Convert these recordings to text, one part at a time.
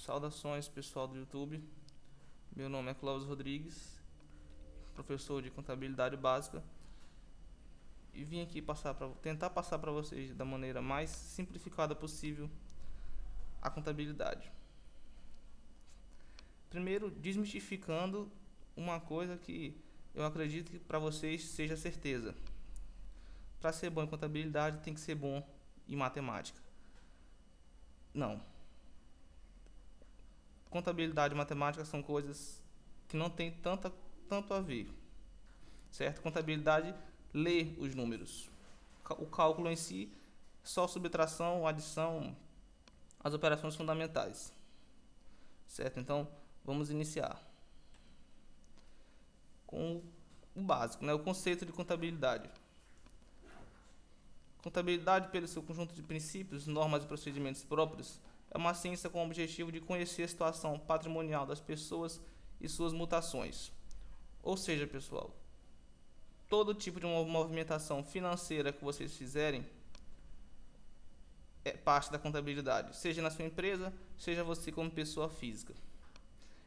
Saudações, pessoal do YouTube. Meu nome é Cláudio Rodrigues, professor de contabilidade básica, e vim aqui tentar passar para vocês da maneira mais simplificada possível a contabilidade. Primeiro, desmistificando uma coisa que eu acredito que para vocês seja certeza. Para ser bom em contabilidade tem que ser bom em matemática. Não. Contabilidade e matemática são coisas que não tem tanto a ver, certo? Contabilidade lê os números. O cálculo em si, só subtração, adição, as operações fundamentais, certo? Então, vamos iniciar com o básico, né? O conceito de contabilidade. Contabilidade, pelo seu conjunto de princípios, normas e procedimentos próprios, é uma ciência com o objetivo de conhecer a situação patrimonial das pessoas e suas mutações. Ou seja, pessoal, todo tipo de uma movimentação financeira que vocês fizerem é parte da contabilidade, seja na sua empresa, seja você como pessoa física.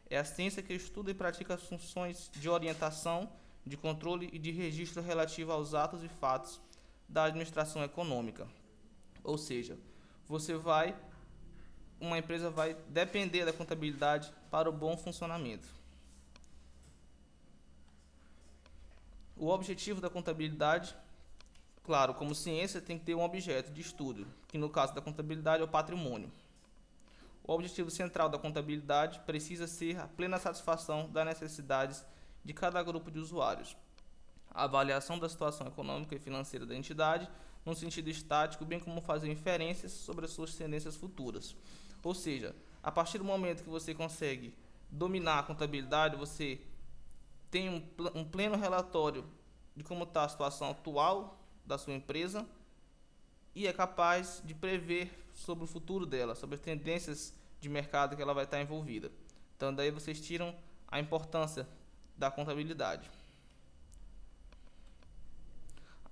É a ciência que estuda e pratica as funções de orientação, de controle e de registro relativo aos atos e fatos da administração econômica. Ou seja, uma empresa vai depender da contabilidade para o bom funcionamento. O objetivo da contabilidade, claro, como ciência, tem que ter um objeto de estudo, que no caso da contabilidade é o patrimônio. O objetivo central da contabilidade precisa ser a plena satisfação das necessidades de cada grupo de usuários. A avaliação da situação econômica e financeira da entidade, no sentido estático, bem como fazer inferências sobre as suas tendências futuras. Ou seja, a partir do momento que você consegue dominar a contabilidade, você tem um pleno relatório de como está a situação atual da sua empresa e é capaz de prever sobre o futuro dela, sobre as tendências de mercado que ela vai estar envolvida. Então daí vocês tiram a importância da contabilidade.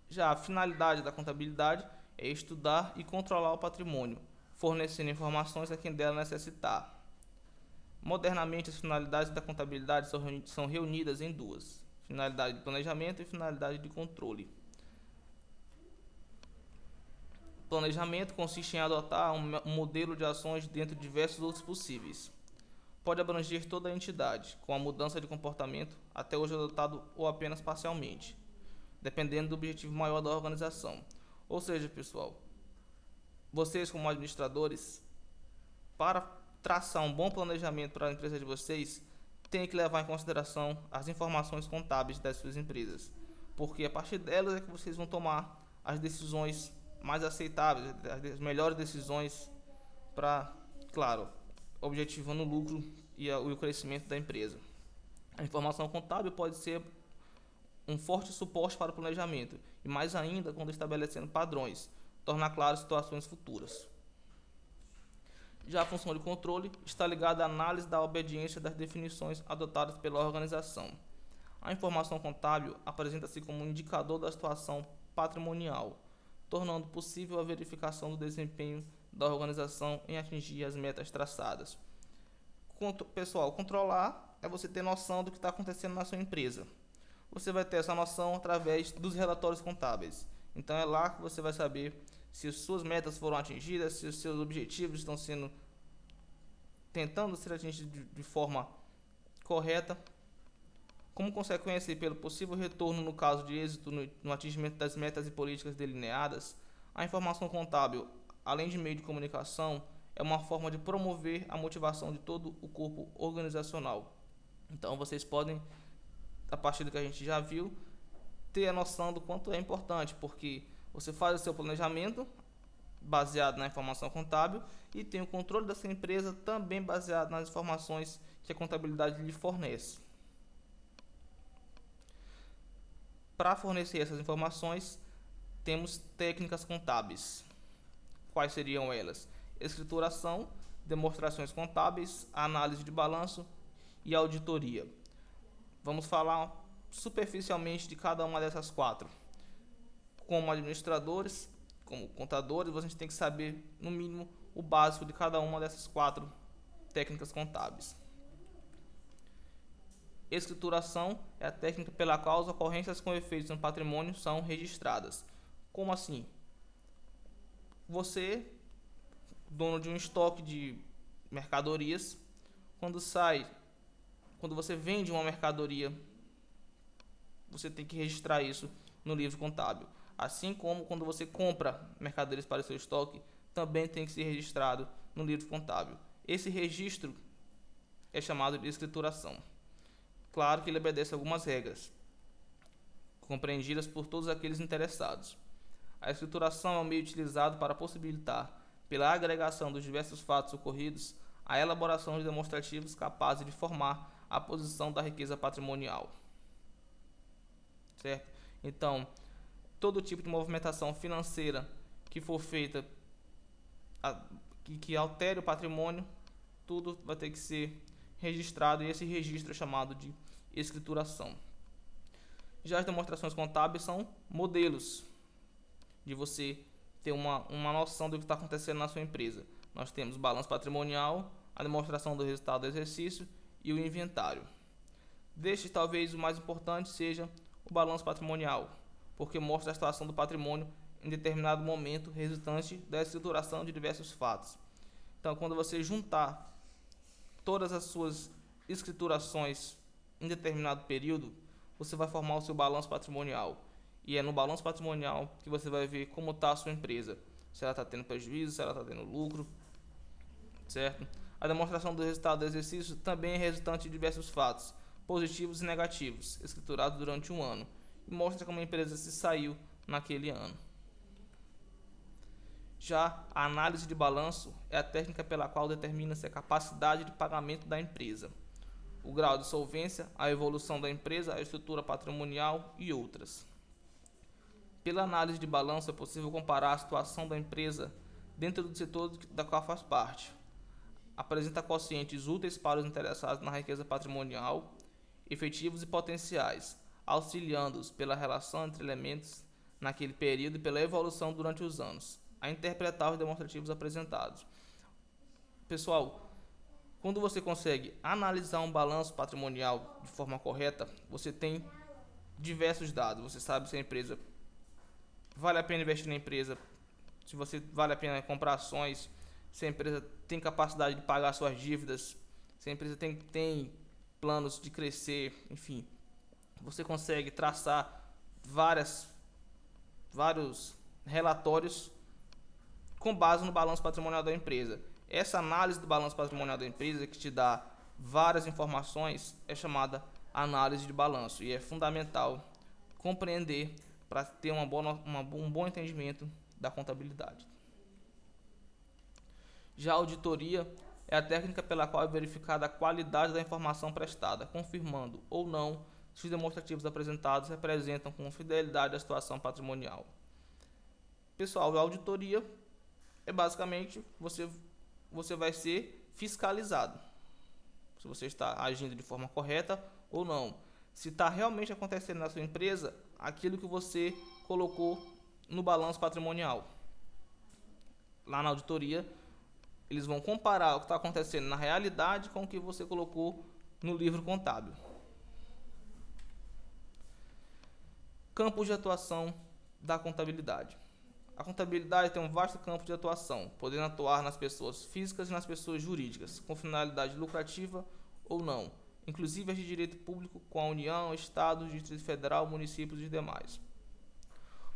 Já a finalidade da contabilidade é estudar e controlar o patrimônio, fornecendo informações a quem dela necessitar. Modernamente, as finalidades da contabilidade são reunidas em duas: finalidade de planejamento e finalidade de controle. Planejamento consiste em adotar um modelo de ações dentre diversos outros possíveis. Pode abranger toda a entidade, com a mudança de comportamento até hoje adotado ou apenas parcialmente, dependendo do objetivo maior da organização. Ou seja, pessoal, vocês como administradores, para traçar um bom planejamento para a empresa de vocês, têm que levar em consideração as informações contábeis das suas empresas, porque a partir delas é que vocês vão tomar as decisões mais aceitáveis, as melhores decisões para, claro, objetivando o lucro e o crescimento da empresa. A informação contábil pode ser um forte suporte para o planejamento, e mais ainda quando estabelecendo padrões, tornar claras situações futuras. Já a função de controle está ligada à análise da obediência das definições adotadas pela organização. A informação contábil apresenta-se como um indicador da situação patrimonial, tornando possível a verificação do desempenho da organização em atingir as metas traçadas. Pessoal, controlar é você ter noção do que está acontecendo na sua empresa. Você vai ter essa noção através dos relatórios contábeis. Então é lá que você vai saber se as suas metas foram atingidas, se os seus objetivos estão tentando ser atingidos de forma correta. Como consequência e pelo possível retorno no caso de êxito no atingimento das metas e políticas delineadas, a informação contábil, além de meio de comunicação, é uma forma de promover a motivação de todo o corpo organizacional. Então vocês podem, a partir do que a gente já viu, ter a noção do quanto é importante, porque você faz o seu planejamento baseado na informação contábil e tem o controle dessa empresa também baseado nas informações que a contabilidade lhe fornece. Para fornecer essas informações, temos técnicas contábeis. Quais seriam elas? Escrituração, demonstrações contábeis, análise de balanço e auditoria. Vamos falar superficialmente de cada uma dessas quatro. Como administradores, como contadores, a gente tem que saber, no mínimo, o básico de cada uma dessas quatro técnicas contábeis. Escrituração é a técnica pela qual as ocorrências com efeitos no patrimônio são registradas. Como assim? Você, dono de um estoque de mercadorias, quando você vende uma mercadoria, você tem que registrar isso no livro contábil. Assim como quando você compra mercadorias para o seu estoque, também tem que ser registrado no livro contábil. Esse registro é chamado de escrituração. Claro que ele obedece a algumas regras, compreendidas por todos aqueles interessados. A escrituração é um meio utilizado para possibilitar, pela agregação dos diversos fatos ocorridos, a elaboração de demonstrativos capazes de formar a posição da riqueza patrimonial. Certo? Então, todo tipo de movimentação financeira que for feita, que altere o patrimônio, tudo vai ter que ser registrado, e esse registro é chamado de escrituração. Já as demonstrações contábeis são modelos de você ter uma noção do que está acontecendo na sua empresa. Nós temos o balanço patrimonial, a demonstração do resultado do exercício e o inventário. Destes, talvez o mais importante seja o balanço patrimonial, porque mostra a situação do patrimônio em determinado momento resultante da escrituração de diversos fatos. Então, quando você juntar todas as suas escriturações em determinado período, você vai formar o seu balanço patrimonial. E é no balanço patrimonial que você vai ver como está a sua empresa. Se ela está tendo prejuízo, se ela está tendo lucro, certo? A demonstração do resultado do exercício também é resultante de diversos fatos, positivos e negativos, escriturados durante um ano, e mostra como a empresa se saiu naquele ano. Já a análise de balanço é a técnica pela qual determina-se a capacidade de pagamento da empresa, o grau de solvência, a evolução da empresa, a estrutura patrimonial e outras. Pela análise de balanço é possível comparar a situação da empresa dentro do setor da qual faz parte. Apresenta quocientes úteis para os interessados na riqueza patrimonial, efetivos e potenciais, auxiliando-os pela relação entre elementos naquele período e pela evolução durante os anos, a interpretar os demonstrativos apresentados. Pessoal, quando você consegue analisar um balanço patrimonial de forma correta, você tem diversos dados. Você sabe se a empresa vale a pena investir na empresa, se você vale a pena comprar ações, se a empresa tem capacidade de pagar suas dívidas, se a empresa tem planos de crescer, enfim. Você consegue traçar vários relatórios com base no balanço patrimonial da empresa. Essa análise do balanço patrimonial da empresa, que te dá várias informações, é chamada análise de balanço, e é fundamental compreender para ter um bom entendimento da contabilidade. Já a auditoria é a técnica pela qual é verificada a qualidade da informação prestada, confirmando ou não se os demonstrativos apresentados representam com fidelidade a situação patrimonial. Pessoal, a auditoria é basicamente você vai ser fiscalizado se você está agindo de forma correta ou não. Se está realmente acontecendo na sua empresa aquilo que você colocou no balanço patrimonial. Lá na auditoria, eles vão comparar o que está acontecendo na realidade com o que você colocou no livro contábil. Campos de atuação da contabilidade. A contabilidade tem um vasto campo de atuação, podendo atuar nas pessoas físicas e nas pessoas jurídicas, com finalidade lucrativa ou não, inclusive as de direito público com a União, Estado, Distrito Federal, municípios e demais.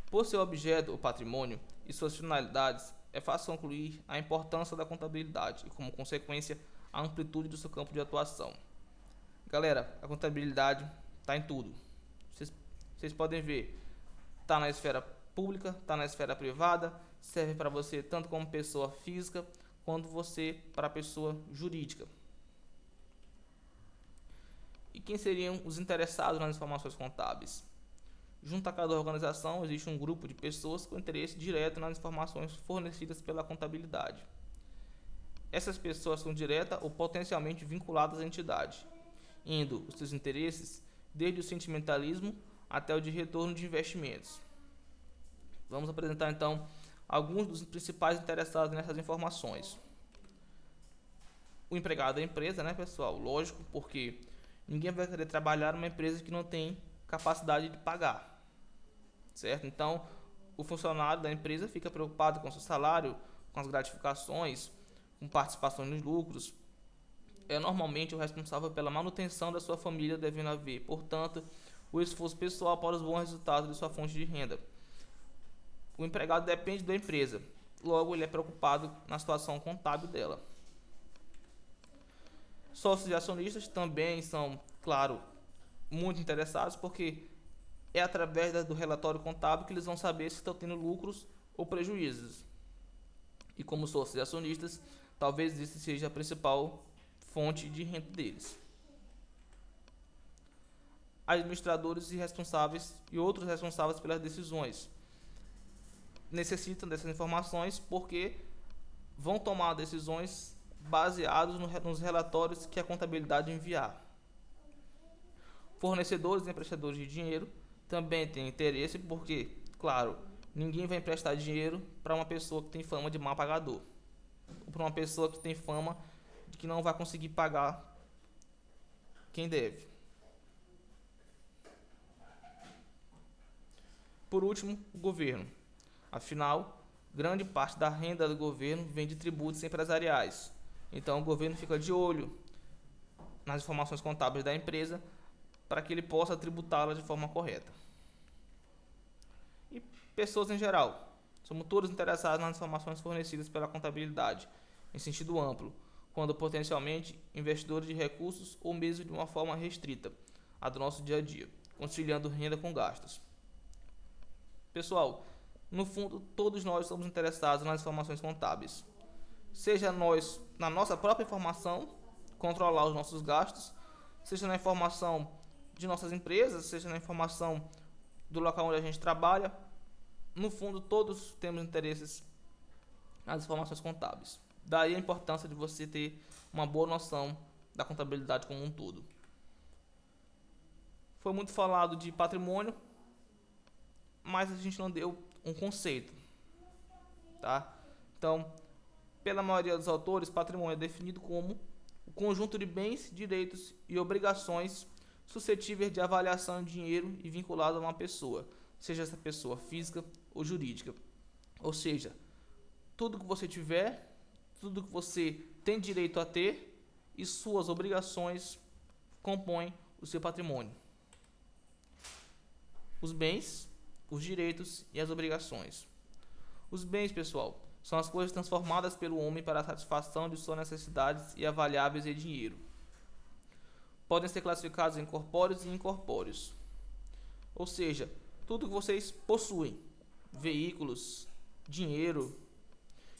Por seu objeto, o patrimônio, e suas finalidades, é fácil concluir a importância da contabilidade e, como consequência, a amplitude do seu campo de atuação. Galera, a contabilidade está em tudo. Vocês podem ver, está na esfera pública, está na esfera privada, serve para você tanto como pessoa física, quanto você para pessoa jurídica. E quem seriam os interessados nas informações contábeis? Junto a cada organização existe um grupo de pessoas com interesse direto nas informações fornecidas pela contabilidade. Essas pessoas são direta ou potencialmente vinculadas à entidade, indo os seus interesses desde o sentimentalismo até o de retorno de investimentos. Vamos apresentar então alguns dos principais interessados nessas informações. o empregado da empresa, né, pessoal? Lógico, porque ninguém vai querer trabalhar numa empresa que não tem capacidade de pagar, certo? Então, o funcionário da empresa fica preocupado com o seu salário, com as gratificações, com participação nos lucros. É normalmente o responsável pela manutenção da sua família devendo haver, portanto, o esforço pessoal para os bons resultados de sua fonte de renda. O empregado depende da empresa, logo ele é preocupado na situação contábil dela. Sócios e acionistas também são, claro, muito interessados, porque é através do relatório contábil que eles vão saber se estão tendo lucros ou prejuízos. E como sócios e acionistas, talvez isso seja a principal fonte de renda deles. Administradores e responsáveis e outros responsáveis pelas decisões necessitam dessas informações, porque vão tomar decisões baseados nos relatórios que a contabilidade enviar. Fornecedores e emprestadores de dinheiro também têm interesse, porque, claro, ninguém vai emprestar dinheiro para uma pessoa que tem fama de mal pagador, ou para uma pessoa que tem fama de que não vai conseguir pagar quem deve. Por último, o governo. Afinal, grande parte da renda do governo vem de tributos empresariais. Então, o governo fica de olho nas informações contábeis da empresa para que ele possa tributá-la de forma correta. E pessoas em geral. Somos todos interessados nas informações fornecidas pela contabilidade, em sentido amplo, quando potencialmente investidores de recursos ou mesmo de uma forma restrita a do nosso dia a dia, conciliando renda com gastos. Pessoal, no fundo, todos nós somos interessados nas informações contábeis. Seja nós, na nossa própria informação, controlar os nossos gastos, seja na informação de nossas empresas, seja na informação do local onde a gente trabalha. No fundo, todos temos interesses nas informações contábeis. Daí a importância de você ter uma boa noção da contabilidade como um todo. Foi muito falado de patrimônio, mas a gente não deu um conceito, tá? Então, pela maioria dos autores, patrimônio é definido como o conjunto de bens, direitos e obrigações suscetíveis de avaliação em dinheiro e vinculado a uma pessoa, seja essa pessoa física ou jurídica. Ou seja, tudo que você tiver, tudo que você tem direito a ter e suas obrigações compõem o seu patrimônio. Os bens, os direitos e as obrigações. Os bens, pessoal, são as coisas transformadas pelo homem para a satisfação de suas necessidades e avaliáveis em dinheiro. Podem ser classificados em corpóreos e incorpóreos. Ou seja, tudo que vocês possuem, veículos, dinheiro.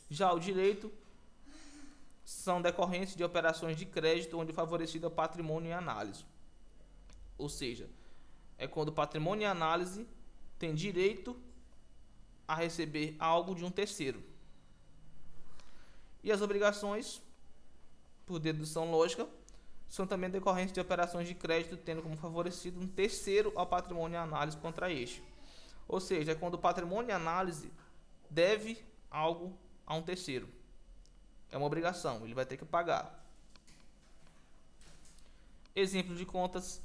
Já o direito são decorrentes de operações de crédito onde o favorecido é o patrimônio em análise. Ou seja, é quando o patrimônio em análise tem direito a receber algo de um terceiro. E as obrigações, por dedução lógica, são também decorrentes de operações de crédito tendo como favorecido um terceiro ao patrimônio em análise contra este. Ou seja, é quando o patrimônio em análise deve algo a um terceiro. É uma obrigação, ele vai ter que pagar. Exemplo de contas: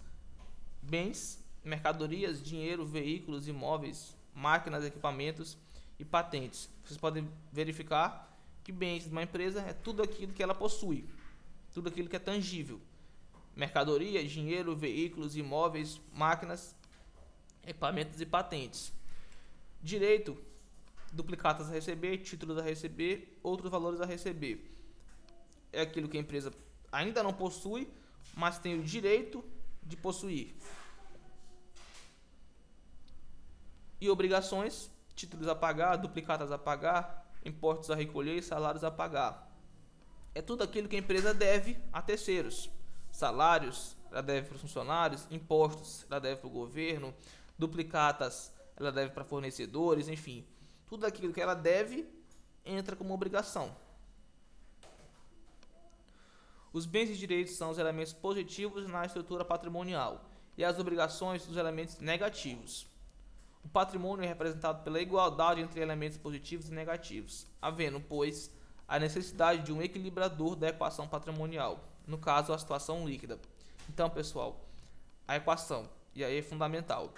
bens, mercadorias, dinheiro, veículos, imóveis, máquinas, equipamentos e patentes. Vocês podem verificar que bens de uma empresa é tudo aquilo que ela possui, tudo aquilo que é tangível. Mercadoria, dinheiro, veículos, imóveis, máquinas, equipamentos e patentes. Direito: duplicatas a receber, títulos a receber, outros valores a receber. É aquilo que a empresa ainda não possui, mas tem o direito de possuir. E obrigações: títulos a pagar, duplicatas a pagar, impostos a recolher e salários a pagar. É tudo aquilo que a empresa deve a terceiros. Salários, ela deve para os funcionários, impostos, ela deve para o governo, duplicatas, ela deve para fornecedores, enfim. Tudo aquilo que ela deve entra como obrigação. Os bens e direitos são os elementos positivos na estrutura patrimonial e as obrigações os elementos negativos. O patrimônio é representado pela igualdade entre elementos positivos e negativos, havendo, pois, a necessidade de um equilibrador da equação patrimonial, no caso a situação líquida. Então, pessoal, a equação, e aí é fundamental.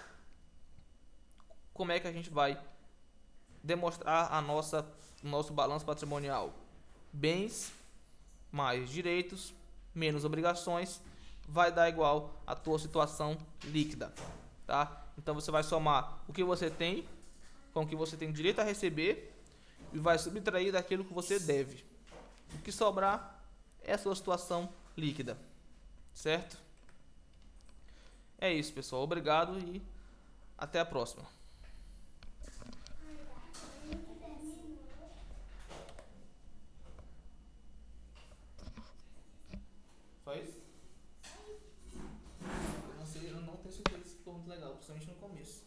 Como é que a gente vai demonstrar o nosso balanço patrimonial? Bens mais direitos menos obrigações vai dar igual a tua situação líquida, tá? Então você vai somar o que você tem com o que você tem direito a receber e vai subtrair daquilo que você deve. O que sobrar é a sua situação líquida, certo? É isso, pessoal. Obrigado e até a próxima. Só isso? Eu não sei, eu não tenho certeza se ficou muito legal, principalmente no começo.